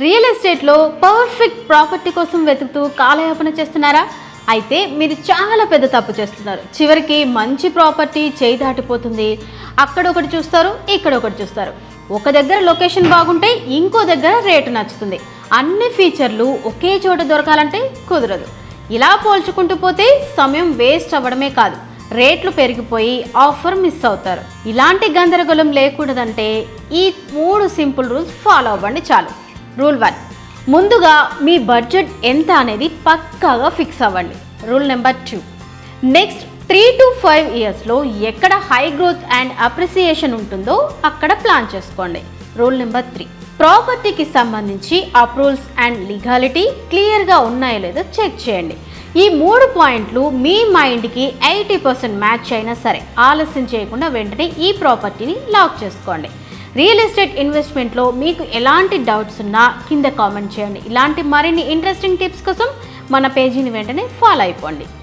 Real ఎస్టేట్లో perfect property కోసం వెతుకుతూ కాలయాపన చేస్తున్నారా? అయితే మీరు చాలా పెద్ద తప్పు చేస్తున్నారు. చివరికి మంచి ప్రాపర్టీ చేయి దాటిపోతుంది. అక్కడ ఒకటి చూస్తారు, ఇక్కడ ఒకటి చూస్తారు. ఒక దగ్గర లొకేషన్ బాగుంటే ఇంకో దగ్గర రేటు నచ్చుతుంది. అన్ని ఫీచర్లు ఒకే చోట దొరకాలంటే కుదరదు. ఇలా పోల్చుకుంటూ పోతే సమయం వేస్ట్ అవ్వడమే కాదు, రేట్లు పెరిగిపోయి ఆఫర్ మిస్ అవుతారు. ఇలాంటి గందరగోళం లేకూడదంటే ఈ 3 సింపుల్ రూల్స్ ఫాలో అవ్వండి చాలు. రూల్ 1, ముందుగా మీ బడ్జెట్ ఎంత అనేది పక్కాగా ఫిక్స్ అవ్వండి. రూల్ నెంబర్ 2, నెక్స్ట్ 3 to 5 ఇయర్స్లో ఎక్కడ హై గ్రోత్ అండ్ అప్రిసియేషన్ ఉంటుందో అక్కడ ప్లాన్ చేసుకోండి. రూల్ నెంబర్ 3, ప్రాపర్టీకి సంబంధించి అప్రూవల్స్ అండ్ లీగాలిటీ క్లియర్గా ఉన్నాయో లేదో చెక్ చేయండి. ఈ 3 పాయింట్లు మీ మైండ్కి 80% మ్యాచ్ అయినా సరే ఆలస్యం చేయకుండా వెంటనే ఈ ప్రాపర్టీని లాక్ చేసుకోండి. రియల్ ఎస్టేట్ ఇన్వెస్ట్మెంట్లో మీకు ఎలాంటి డౌట్స్ ఉన్నా కింద కామెంట్ చేయండి. ఇలాంటి మరిన్ని ఇంట్రెస్టింగ్ టిప్స్ కోసం మన పేజీని వెంటనే ఫాలో అయిపోండి.